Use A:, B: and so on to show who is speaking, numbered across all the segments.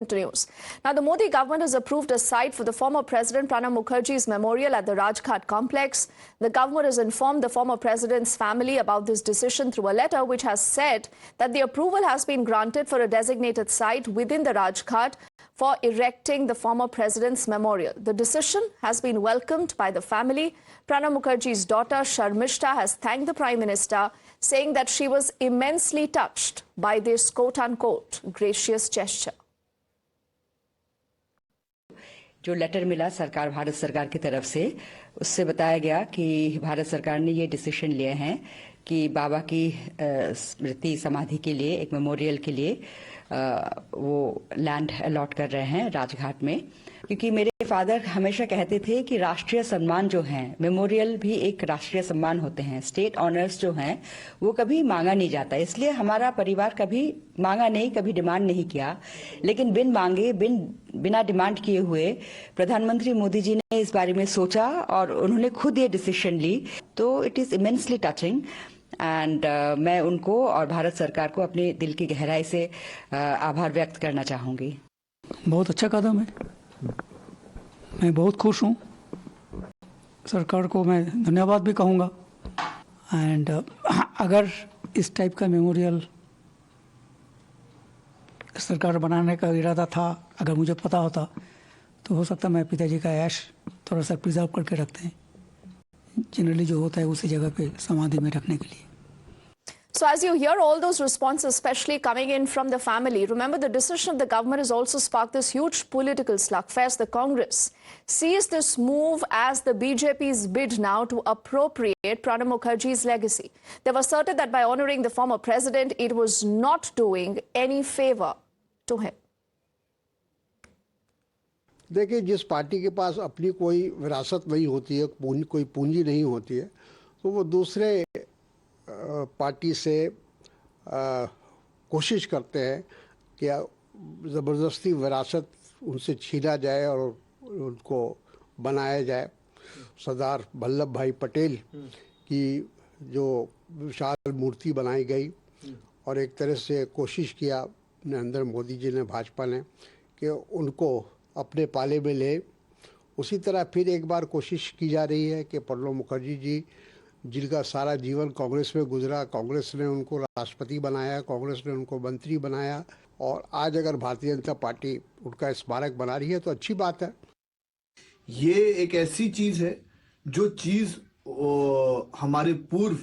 A: Continues. Now, the Modi government has approved a site for the former President Pranab Mukherjee's memorial at the Rajghat complex. The government has informed the former president's family about this decision through a letter which has said that the approval has been granted for a designated site within the Rajghat for erecting the former president's memorial. The decision has been welcomed by the family. Pranab Mukherjee's daughter Sharmistha has thanked the Prime Minister, saying that she was immensely touched by this quote-unquote gracious gesture.
B: जो letter मिला भारत सरकार की तरफ से, उससे बताया गया कि भारत सरकार ने ये डिसीजन लिए हैं कि बाबा की स्मृति समाधि के लिए एक मेमोरियल के लिए वो लैंड अलॉट कर रहे हैं राजघाट में, क्योंकि मेरे फादर हमेशा कहते थे कि राष्ट्रीय सम्मान जो हैं, मेमोरियल भी एक राष्ट्रीय सम्मान होते हैं। स्टेट ऑनर्स जो हैं वो कभी मांगा नहीं जाता, इसलिए हमारा परिवार कभी मांगा नहीं, कभी डिमांड नहीं किया। लेकिन बिन मांगे, बिना डिमांड किए हुए प्रधानमंत्री मोदी जी ने इस बारे में सोचा और उन्होंने खुद ये डिसीजन ली, तो it is immensely touching. And मैं उनको और भारत सरकार को अपने दिल की गहराई से आभार व्यक्त करना चाहूंगी।
C: बहुत अच्छा कदम है, मैं बहुत खुश हूँ। सरकार को मैं धन्यवाद भी कहूँगा। एंड अगर इस टाइप का मेमोरियल सरकार बनाने का इरादा था, अगर मुझे पता होता तो हो सकता मैं पिताजी का ऐश थोड़ा सा प्रिजर्व करके रखते हैं, जनरली जो होता है उसी जगह पे समाधि में रखने के लिए।
A: So as you hear all those responses, especially coming in from the family, remember the decision of the government has also sparked this huge political slugfest. The Congress sees this move as the BJP's bid now to appropriate Pranab Mukherjee's legacy. They've asserted that by honoring the former president, it was not doing any favor to him.
D: देखिए, जिस party के पास अपनी कोई विरासत नहीं होती है, कोई पूंजी नहीं होती है, तो वो दूसरे पार्टी से कोशिश करते हैं कि ज़बरदस्ती विरासत उनसे छीना जाए और उनको बनाया जाए। सरदार वल्लभ भाई पटेल की जो विशाल मूर्ति बनाई गई और एक तरह से कोशिश किया नरेंद्र मोदी जी ने, भाजपा ने, कि उनको अपने पाले में ले। उसी तरह फिर एक बार कोशिश की जा रही है कि प्रणब मुखर्जी जी, जिनका सारा जीवन कांग्रेस में गुजरा, कांग्रेस ने उनको राष्ट्रपति बनाया, कांग्रेस ने उनको मंत्री बनाया, और आज अगर भारतीय जनता पार्टी उनका स्मारक बना रही है तो अच्छी बात है।
E: ये एक ऐसी चीज है जो चीज हमारे पूर्व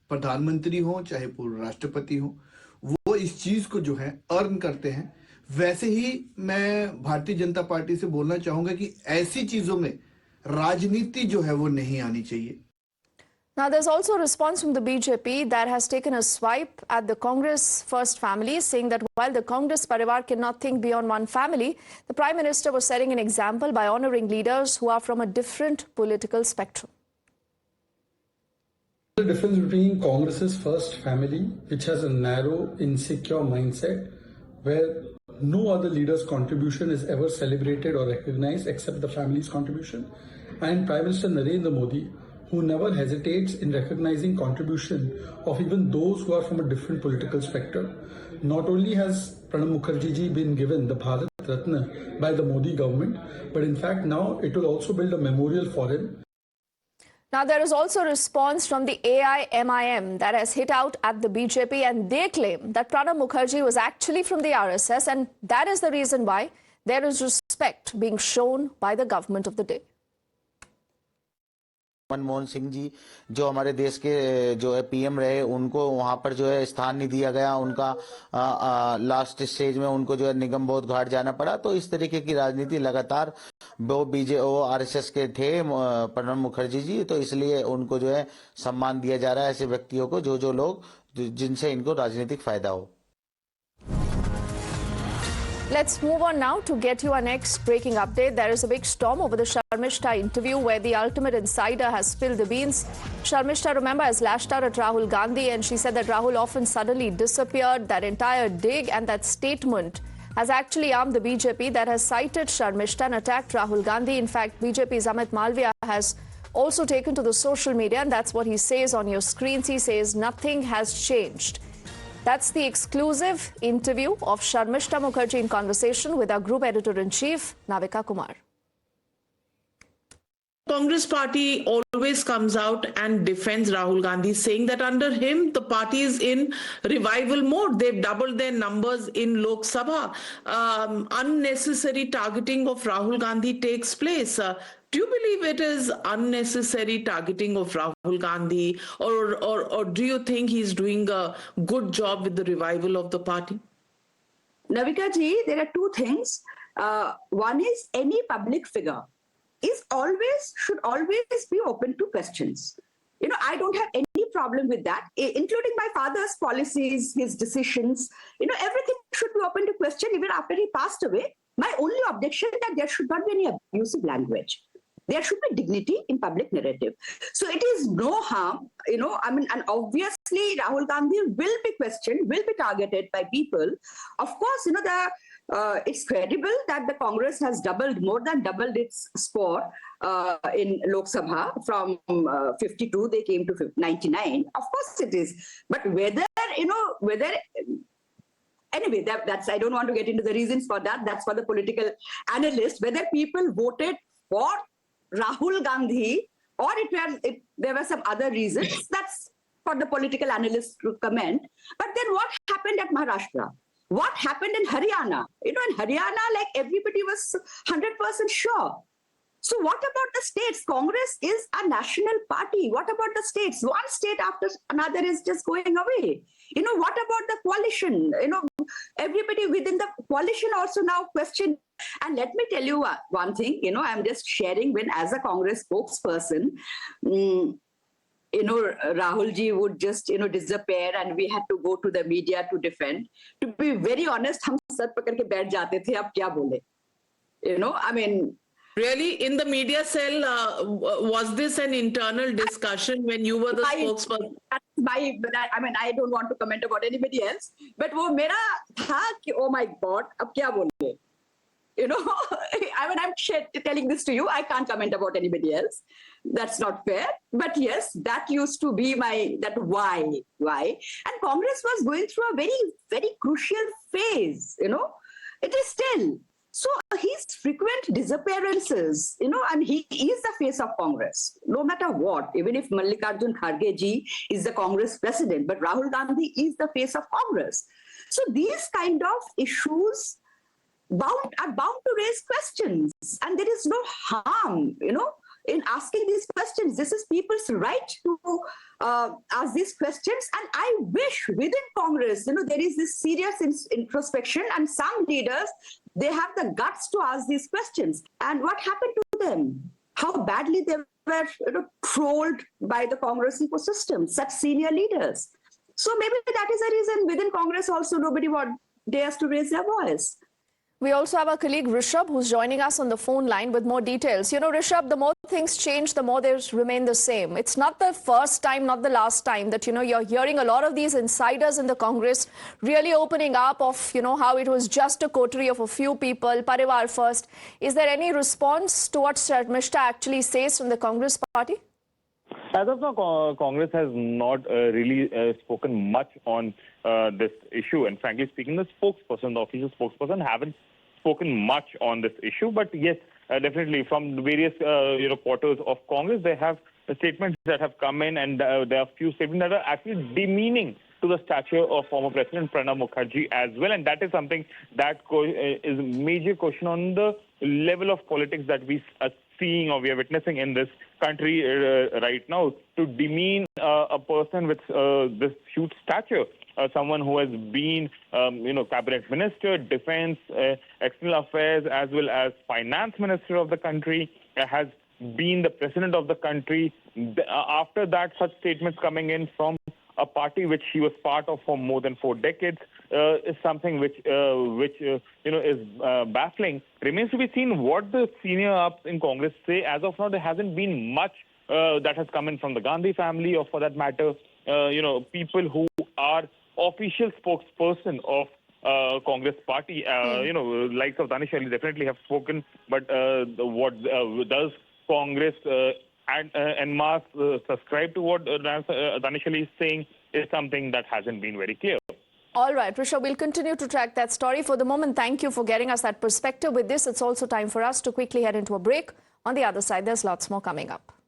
E: प्रधानमंत्री हो चाहे पूर्व राष्ट्रपति हो, वो इस चीज को जो है अर्न करते हैं। वैसे ही मैं भारतीय जनता पार्टी से बोलना चाहूंगा कि ऐसी चीजों में राजनीति जो है वो नहीं आनी चाहिए।
A: Now, there's also a response from the BJP that has taken a swipe at the Congress first family, saying that while the Congress Parivar cannot think beyond one family, the Prime Minister was setting an example by honoring leaders who are from a different political spectrum.
F: The difference between Congress's first family, which has a narrow, insecure mindset, where no other leader's contribution is ever celebrated or recognized except the family's contribution, and Prime Minister Narendra Modi, who never hesitates in recognizing contribution of even those who are from a different political spectrum. Not only has Pranab Mukherjee ji been given the Bharat Ratna by the Modi government, but in fact now it will also build a memorial for him.
A: Now, there is also a response from the AIMIM that has hit out at the BJP, and they claim that Pranab Mukherjee was actually from the RSS, and that is the reason why there is respect being shown by the government of the day.
G: Manmohan Singh ji जो हमारे देश के जो है PM रहे, उनको वहां पर जो है स्थान नहीं दिया गया, उनका लास्ट स्टेज में उनको जो है निगम बोध घाट जाना पड़ा। तो इस तरीके की राजनीति लगातार वो आरएसएस के थे प्रणब मुखर्जी जी, तो इसलिए उनको जो है सम्मान दिया जा रहा है ऐसे व्यक्तियों को जो लोग जिनसे इनको राजनीतिक फायदा हो।
A: Let's move on now to get you our next breaking update. There is a big storm over the Sharmistha interview where the ultimate insider has spilled the beans. Sharmistha, remember, has lashed out at Rahul Gandhi, and she said that Rahul often suddenly disappeared. That entire dig and that statement has actually armed the BJP that has cited Sharmistha and attacked Rahul Gandhi. In fact, BJP's Amit Malviya has also taken to the social media, and that's what he says on your screens. He says nothing has changed. That's the exclusive interview of Sharmistha Mukherjee in conversation with our group editor-in-chief, Navika Kumar.
H: Congress party always comes out and defends Rahul Gandhi, saying that under him, the party is in revival mode. They've doubled their numbers in Lok Sabha. Unnecessary targeting of Rahul Gandhi takes place. Do you believe it is unnecessary targeting of Rahul Gandhi, or do you think he's doing a good job with the revival of the party?
I: Navika ji, there are two things. One is any public figure should always be open to questions. I don't have any problem with that, including my father's policies, his decisions. Everything should be open to question even after he passed away. My only objection is that there should not be any abusive language. There should be dignity in public narrative. So it is no harm, and obviously Rahul Gandhi will be questioned, will be targeted by people. Of course, it's credible that the Congress has more than doubled its score in Lok Sabha. From 52, they came to 99. Of course it is. But whether anyway, that's I don't want to get into the reasons for that. That's for the political analyst. Whether people voted for Rahul Gandhi or there were some other reasons, that's for the political analyst to comment. But then what happened at Maharashtra? What happened in Haryana? In Haryana, like everybody was 100% sure. So what about the states? Congress is a national party. What about the states? One state after another is just going away. What about the coalition? Everybody within the coalition also now question. And let me tell you one thing, I'm just sharing when as a Congress spokesperson, Rahul ji would just, disappear and we had to go to the media to defend. To be very honest, hum sar pakad ke baith jate the, ab kya bole?
H: Really, in the media cell, was this an internal discussion when you were the spokesperson?
I: I don't want to comment about anybody else, but wo mera tha ki, oh my God, ab kya bole? I'm telling this to you. I can't comment about anybody else. That's not fair. But yes, that used to be why. And Congress was going through a very, very crucial phase, It is still. So his frequent disappearances, and he is the face of Congress, no matter what, even if Mallikarjun Kharge ji is the Congress president, but Rahul Gandhi is the face of Congress. So these kind of issues are bound to raise questions, and there is no harm, in asking these questions. This is people's right to ask these questions, and I wish within Congress, there is this serious introspection, and some leaders, they have the guts to ask these questions. And what happened to them? How badly they were trolled by the Congress ecosystem, such senior leaders. So maybe that is a reason within Congress also nobody dares to raise their voice.
A: We also have our colleague Rishabh, who's joining us on the phone line with more details. Rishabh, the more things change, the more they remain the same. It's not the first time, not the last time that, you're hearing a lot of these insiders in the Congress really opening up of, how it was just a coterie of a few people, Parivar first. Is there any response to what Sharmistha actually says from the Congress party?
J: As of now, Congress has not really spoken much on this issue. And frankly speaking, the official spokesperson, haven't spoken much on this issue. But yes, definitely from the various quarters of Congress, they have statements that have come in, and there are a few statements that are actually demeaning to the stature of former President Pranab Mukherjee as well. And that is something that is a major question on the level of politics that we are seeing or we are witnessing in this country right now. To demean a person with this huge stature, someone who has been, cabinet minister, defense, external affairs, as well as finance minister of the country, has been the president of the country. After that, such statements coming in from a party which he was part of for more than 4 decades is something which is baffling. Remains to be seen what the senior ups in Congress say. As of now, there hasn't been much that has come in from the Gandhi family, or for that matter, people who are official spokesperson of Congress party. Likes of Danish Ali definitely have spoken, but what does Congress en masse subscribe to what Danish Ali is saying is something that hasn't been very clear.
A: All right, Rishabh, we'll continue to track that story. For the moment, thank you for getting us that perspective. With this, it's also time for us to quickly head into a break. On the other side, there's lots more coming up.